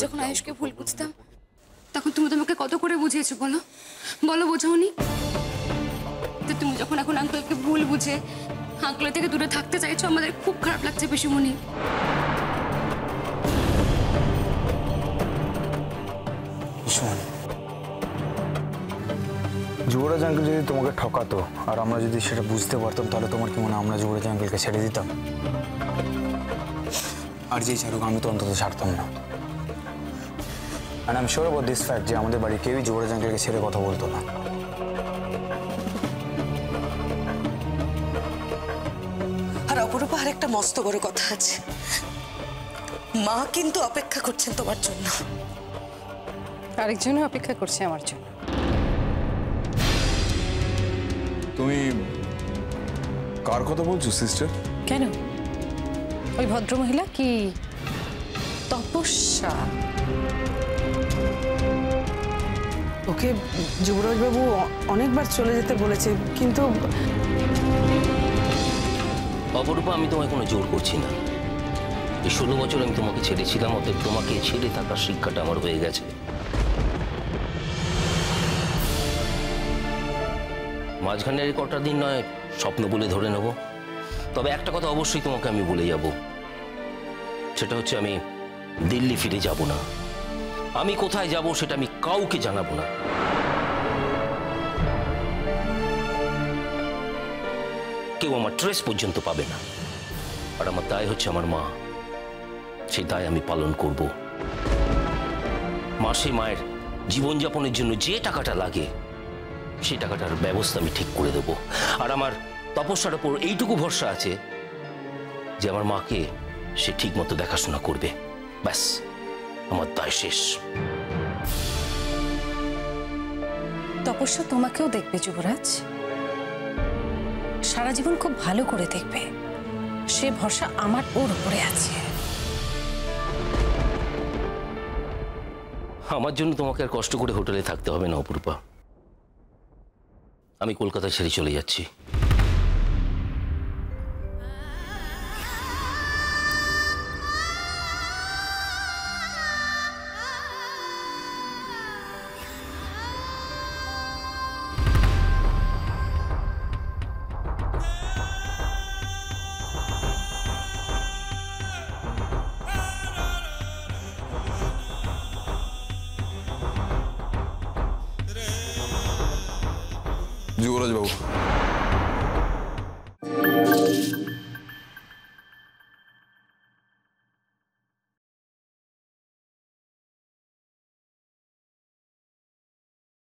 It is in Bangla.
যখন আয়ুষকে ভুল বুঝতাম তখন তুমি তোমাকে কত করে বুঝিয়েছো বলো, বলো বোঝাওনি? তো তুমি যখন এখন আঙ্কেলকে ভুল বুঝে আঙ্কেলের থেকে দূরে থাকতে চাইছো, আমাদের খুব খারাপ লাগছে পিসিমণি। যুবরাজ আঙ্কেল যদি তোমাকে ঠকাতো আর আমরা যদি সেটা বুঝতে পারতাম, তাহলে তোমার কি মনে হয় আমরা যুবরাজ আঙ্কেলকে ছেড়ে দিতাম? আর যেই ছাড়ুক, আমি তো অন্তত ছাড়তাম না। আর আমি শিওর অ্যাবাউট দিস ফ্যাক্ট যে আমাদের বাড়ি কেউই যুবরাজ আঙ্কেলকে ছেড়ে কথা বলতো না। আর অপরূপা আর একটা মস্ত বড় কথা আছে, মা কিন্তু অপেক্ষা করছেন তোমার জন্য। আরেকজনও অপেক্ষা করছে আমার জন্য। তুমি কার কথা বলছো সিস্টার? কেন? ওই ভদ্রমহিলা কি তপস্যা? ওকে যুবরাজবাবু অনেকবার চলে যেতে বলেছে, কিন্তু অপরূপা, আমি তোমায় কোনো জোর করছি না। এই 16 বছর আমি তোমাকে ছেড়েছিলাম, অতএব তোমাকে ছেড়ে থাকার শিক্ষাটা আমার হয়ে গেছে। মাঝখানের এই কটা দিন নয় স্বপ্ন বলে ধরে নেব, তবে একটা কথা অবশ্যই তোমাকে আমি বলে যাব, সেটা হচ্ছে আমি দিল্লি ফিরে যাব না। আমি কোথায় যাব সেটা আমি কাউকে জানাবো না। কেউ আমার ট্রেস পর্যন্ত পাবে না। আর আমার দায় হচ্ছে আমার মা, সেই দায় আমি পালন করব। মাসে মায়ের জীবনযাপনের জন্য যে টাকাটা লাগে সেই টাকাটার ব্যবস্থা আমি ঠিক করে দেব। আর আমার তপস্যার উপর এইটুকু ভরসা আছে যে আমার মাকে সে ঠিক মতো দেখাশোনা করবে। ব্যাস, আমার দায় শেষ। তপস্যা তোমাকেও দেখবে যুবরাজ, সারা জীবন খুব ভালো করে দেখবে। সে ভরসা আমার ওর উপরে আছে। আমার জন্য তোমাকে আর কষ্ট করে হোটেলে থাকতে হবে না অপরূপা। আমি কলকাতা ছেড়ে চলে যাচ্ছি। যুবরাজ বাবু,